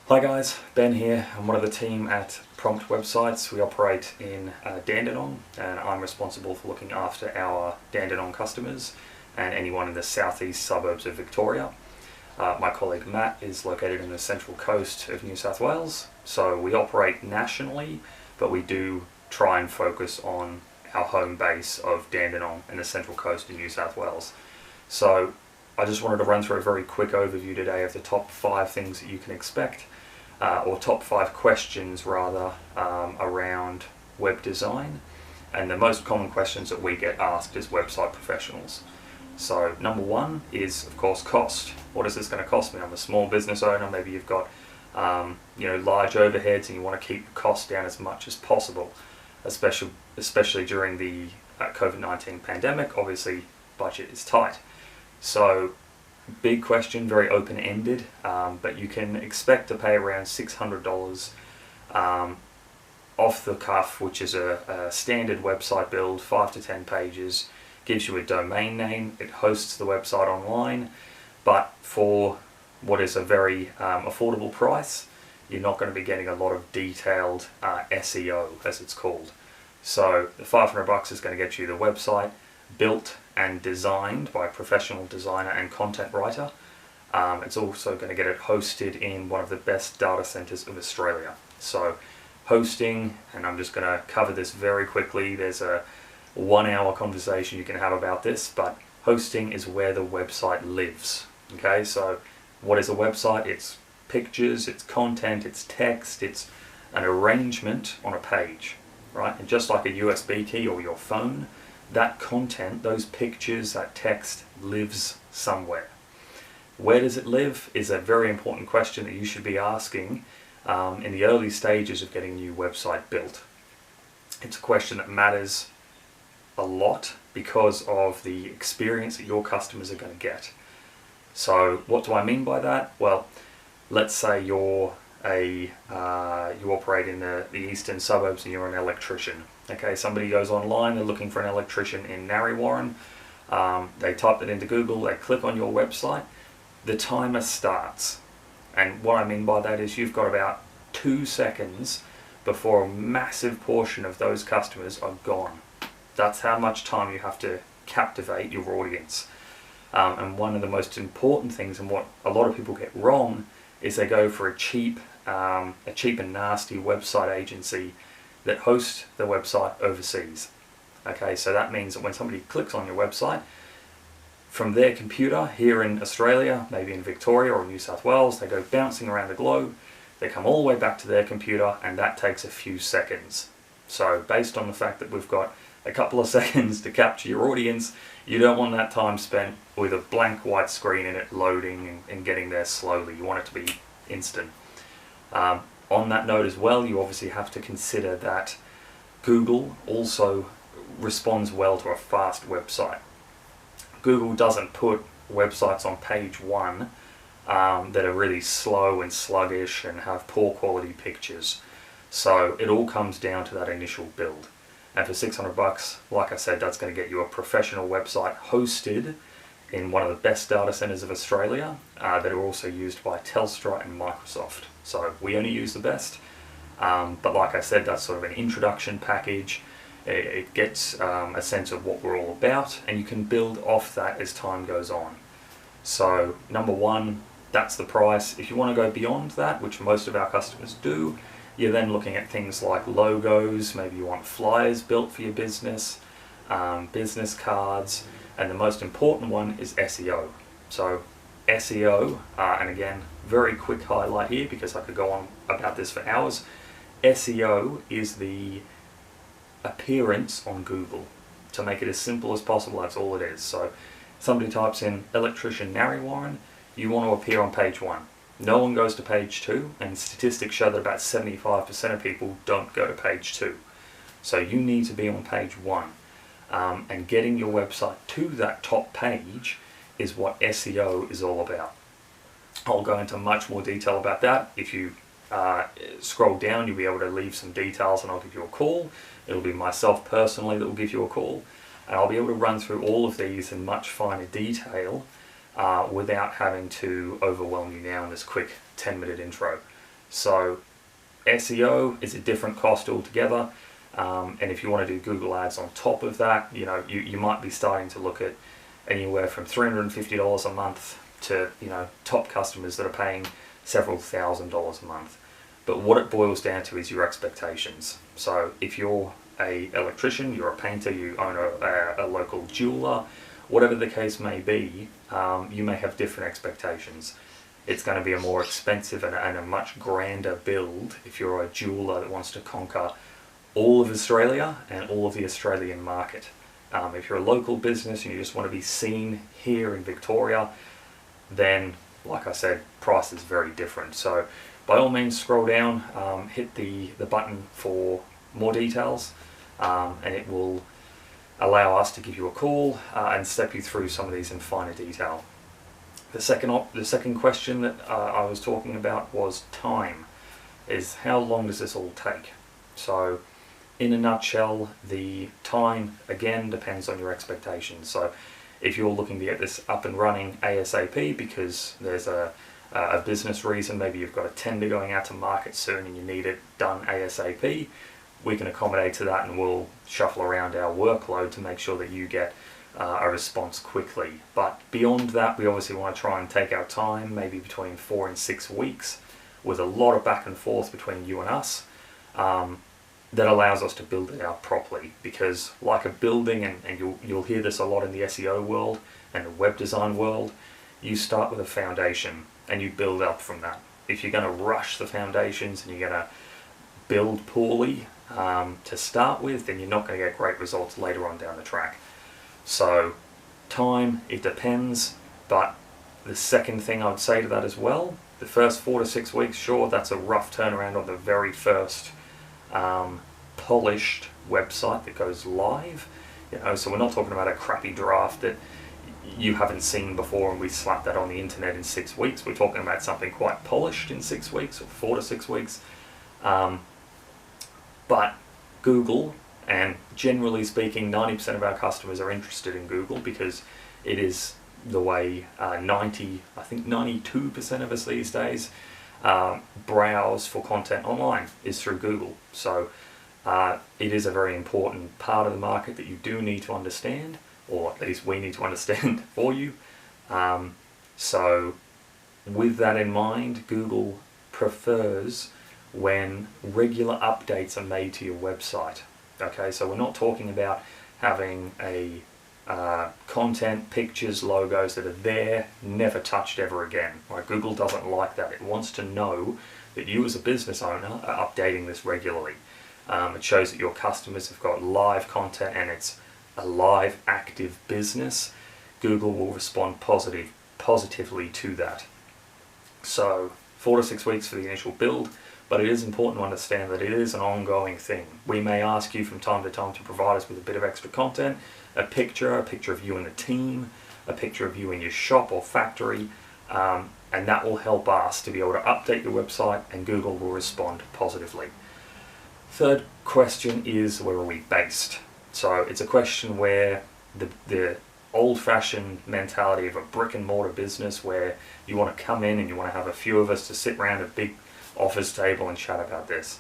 Hi guys, Ben here. I'm one of the team at Prompt Websites. We operate in Dandenong, and I'm responsible for looking after our Dandenong customers and anyone in the southeast suburbs of Victoria. My colleague Matt is located in the central coast of New South Wales, so we operate nationally, but we do try and focus on our home base of Dandenong and the central coast of New South Wales. So I just wanted to run through a very quick overview today of the top 5 things that you can expect, or top 5 questions rather, around web design. And the most common questions that we get asked as website professionals. So number 1 is, of course, cost. What is this going to cost me? I'm a small business owner. Maybe you've got large overheads and you want to keep the cost down as much as possible, especially during the COVID-19 pandemic. Obviously, budget is tight. So big question, very open-ended, but you can expect to pay around $600 off the cuff, which is a standard website build, 5 to 10 pages, gives you a domain name, it hosts the website online, but for what is a very affordable price, you're not going to be getting a lot of detailed SEO, as it's called. So the $500 is going to get you the website built and designed by a professional designer and content writer. It's also going to get it hosted in one of the best data centers of Australia. So hosting, and I'm just going to cover this very quickly, there's a 1-hour conversation you can have about this, but hosting is where the website lives. Okay, so what is a website? It's pictures, it's content, it's text, it's an arrangement on a page, right? And just like a USB key or your phone, that content, those pictures, that text lives somewhere. Where does it live is a very important question that you should be asking in the early stages of getting a new website built. It's a question that matters a lot because of the experience that your customers are going to get. So what do I mean by that? Well, let's say you operate in the eastern suburbs and you're an electrician. Okay, somebody goes online, they're looking for an electrician in Narre Warren, they type it into Google, they click on your website, the timer starts. And what I mean by that is you've got about 2 seconds before a massive portion of those customers are gone. That's how much time you have to captivate your audience. And one of the most important things, and what a lot of people get wrong, is they go for a cheap and nasty website agency that hosts the website overseas. Okay, so that means that when somebody clicks on your website, from their computer here in Australia, maybe in Victoria or New South Wales, they go bouncing around the globe, they come all the way back to their computer, and that takes a few seconds. So based on the fact that we've got a couple of seconds to capture your audience, you don't want that time spent with a blank white screen in it loading and getting there slowly. You want it to be instant. On that note as well, you obviously have to consider that Google also responds well to a fast website. Google doesn't put websites on page 1 that are really slow and sluggish and have poor quality pictures. So it all comes down to that initial build. And for $600, like I said, that's going to get you a professional website hosted in one of the best data centers of Australia that are also used by Telstra and Microsoft. So we only use the best, but like I said, that's sort of an introduction package. It gets a sense of what we're all about, and you can build off that as time goes on. So number 1, that's the price. If you want to go beyond that, which most of our customers do, you're then looking at things like logos, maybe you want flyers built for your business, business cards, and the most important one is SEO. So SEO, and again, very quick highlight here because I could go on about this for hours. SEO is the appearance on Google. To make it as simple as possible, that's all it is. So somebody types in electrician Narre Warren, you want to appear on page 1. No one goes to page 2, and statistics show that about 75% of people don't go to page 2. So you need to be on page 1. And getting your website to that top page is what SEO is all about. I'll go into much more detail about that. If you scroll down, you'll be able to leave some details and I'll give you a call. It'll be myself personally that will give you a call, and I'll be able to run through all of these in much finer detail without having to overwhelm you now in this quick 10-minute intro. So SEO is a different cost altogether, and if you want to do Google Ads on top of that, you might be starting to look at anywhere from $350 a month to top customers that are paying several $1,000s a month. But what it boils down to is your expectations. So if you're a electrician, you're a painter, you own a local jeweler, whatever the case may be, you may have different expectations. It's going to be a more expensive and a much grander build if you're a jeweler that wants to conquer all of Australia and all of the Australian market. If you're a local business and you just want to be seen here in Victoria, then, like I said, price is very different. So by all means, scroll down, hit the button for more details, and it will allow us to give you a call and step you through some of these in finer detail. The second question that I was talking about was time. Is how long does this all take? So in a nutshell, the time again depends on your expectations. So if you're looking to get this up and running ASAP because there's a business reason, maybe you've got a tender going out to market soon and you need it done ASAP, we can accommodate to that, and we'll shuffle around our workload to make sure that you get a response quickly. But beyond that, we obviously want to try and take our time, maybe between 4 and 6 weeks, with a lot of back and forth between you and us, that allows us to build it out properly. Because like a building, and you'll hear this a lot in the SEO world and the web design world, you start with a foundation and you build up from that. If you're going to rush the foundations and you're going to build poorly to start with, then you're not going to get great results later on down the track. So time, it depends, but the second thing I would say to that as well, the first 4 to 6 weeks, sure, that's a rough turnaround on the very first polished website that goes live. So we're not talking about a crappy draft that you haven't seen before and we slap that on the internet in 6 weeks. We're talking about something quite polished in 6 weeks or 4 to 6 weeks. But Google, and generally speaking, 90% of our customers are interested in Google because it is the way 92% of us these days browse for content online is through Google. So it is a very important part of the market that you do need to understand, or at least we need to understand for you. So with that in mind, Google prefers when regular updates are made to your website. Okay, so we're not talking about having a content, pictures, logos that are there, never touched ever again. Right? Google doesn't like that. It wants to know that you as a business owner are updating this regularly. It shows that your customers have got live content and it's a live, active business. Google will respond positively to that. So 4 to 6 weeks for the initial build, but it is important to understand that it is an ongoing thing. We may ask you from time to time to provide us with a bit of extra content, a picture of you and the team, a picture of you in your shop or factory, and that will help us to be able to update your website, and Google will respond positively. Third question is, where are we based? So it's a question where the old-fashioned mentality of a brick and mortar business where you want to come in and you want to have a few of us to sit around a big office table and chat about this.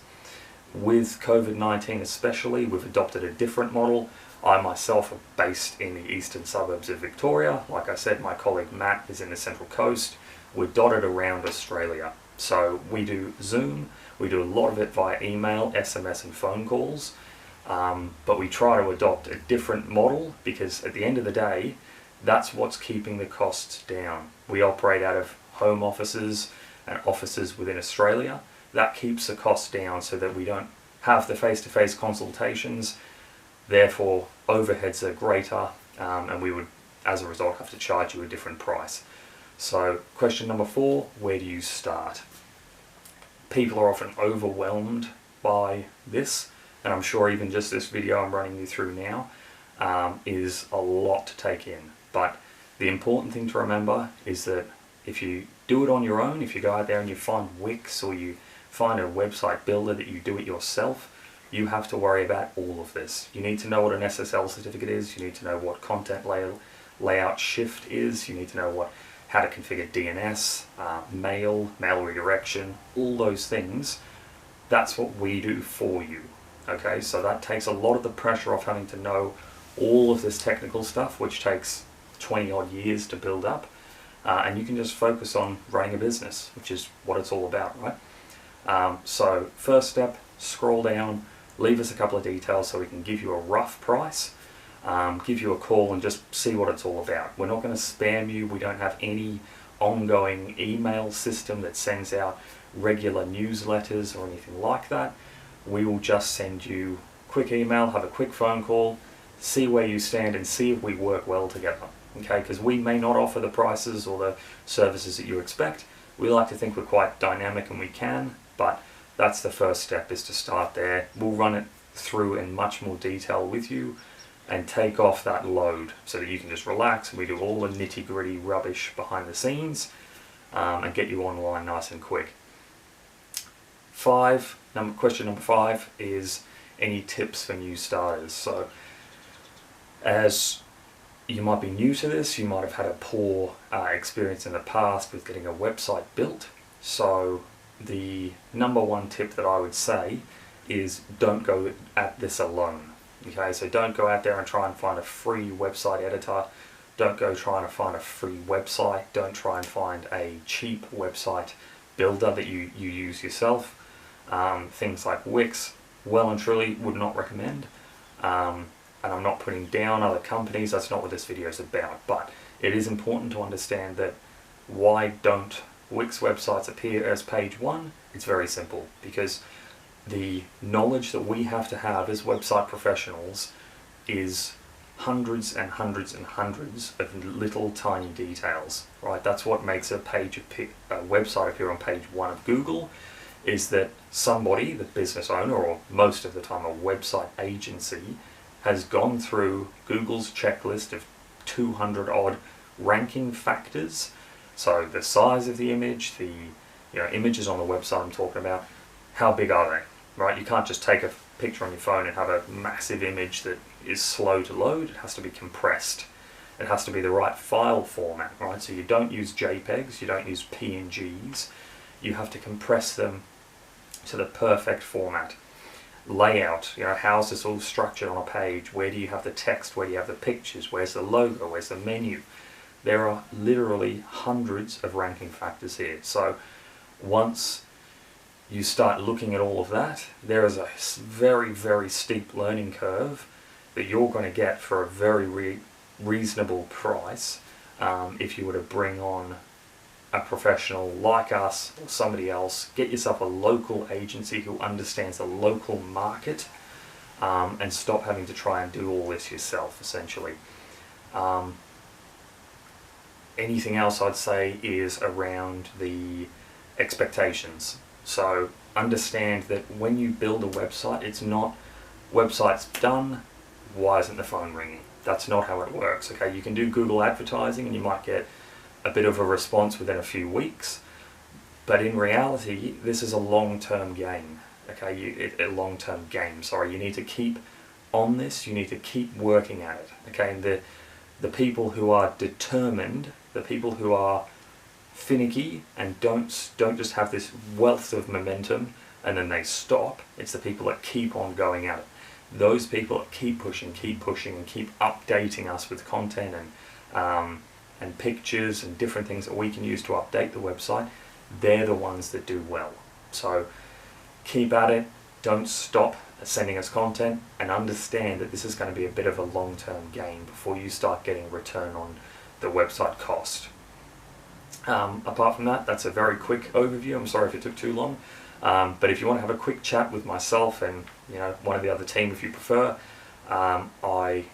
With COVID-19 especially, we've adopted a different model. I myself am based in the eastern suburbs of Victoria. Like I said, my colleague Matt is in the Central Coast. We're dotted around Australia. So we do Zoom, we do a lot of it via email, SMS and phone calls, but we try to adopt a different model because at the end of the day, that's what's keeping the costs down. We operate out of home offices and offices within Australia. That keeps the costs down so that we don't have the face-to-face consultations. Therefore, overheads are greater, and we would, as a result, have to charge you a different price. So, question number 4, where do you start? People are often overwhelmed by this, and I'm sure even just this video I'm running you through now is a lot to take in. But the important thing to remember is that if you do it on your own, if you go out there and you find Wix or you find a website builder that you do it yourself, you have to worry about all of this. You need to know what an SSL certificate is, you need to know what content layout shift is, you need to know what how to configure DNS, mail redirection, all those things. That's what we do for you. Okay, so that takes a lot of the pressure off having to know all of this technical stuff, which takes 20 odd years to build up, and you can just focus on running a business, which is what it's all about, right? So first step, scroll down, leave us a couple of details so we can give you a rough price, give you a call and just see what it's all about. We're not going to spam you. We don't have any ongoing email system that sends out regular newsletters or anything like that. We will just send you a quick email, have a quick phone call, see where you stand and see if we work well together. Okay, because we may not offer the prices or the services that you expect. We like to think we're quite dynamic, and we can, but that's the first step, is to start there. We'll run it through in much more detail with you and take off that load so that you can just relax, and we do all the nitty-gritty rubbish behind the scenes, and get you online nice and quick. Question number 5 is any tips for new starters. So as you might be new to this, you might have had a poor experience in the past with getting a website built. So the number one tip that I would say is don't go at this alone. Okay, so don't go out there and try and find a free website editor. Don't go trying to find a free website. Don't try and find a cheap website builder that you use yourself. Things like Wix, well and truly would not recommend. And I'm not putting down other companies, that's not what this video is about, but it is important to understand that why don't Wix websites appear as page 1? It's very simple, because the knowledge that we have to have as website professionals is hundreds and hundreds and hundreds of little tiny details, right? That's what makes a website appear on page 1 of Google, is that somebody, the business owner, or most of the time a website agency, has gone through Google's checklist of 200 odd ranking factors. So the size of the image, the images on the website I'm talking about, how big are they, right? You can't just take a picture on your phone and have a massive image that is slow to load. It has to be compressed. It has to be the right file format, right? So you don't use JPEGs, you don't use PNGs. You have to compress them to the perfect format. Layout, how's this all structured on a page? Where do you have the text? Where do you have the pictures? Where's the logo? Where's the menu? There are literally hundreds of ranking factors here. So once you start looking at all of that, there is a very, very steep learning curve that you're going to get for a very reasonable price if you were to bring on a professional like us or somebody else. Get yourself a local agency who understands the local market, and stop having to try and do all this yourself, essentially. Anything else I'd say is around the expectations. So understand that when you build a website, it's not website's done, why isn't the phone ringing? That's not how it works. Okay, you can do Google advertising and you might get a bit of a response within a few weeks, but in reality this is a long-term game. Okay, a long-term game, sorry. You need to keep on this, you need to keep working at it. Okay, and the people who are determined, the people who are finicky and don't just have this wealth of momentum and then they stop, it's the people that keep on going at it. Those people that keep pushing and keep updating us with content and pictures and different things that we can use to update the website, they're the ones that do well. So keep at it, don't stop sending us content, and understand that this is going to be a bit of a long-term game before you start getting a return on the website cost. Apart from that, that's a very quick overview. I'm sorry if it took too long, but if you want to have a quick chat with myself and one of the other team if you prefer, I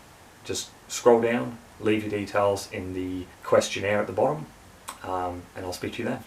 just scroll down, leave your details in the questionnaire at the bottom, and I'll speak to you then.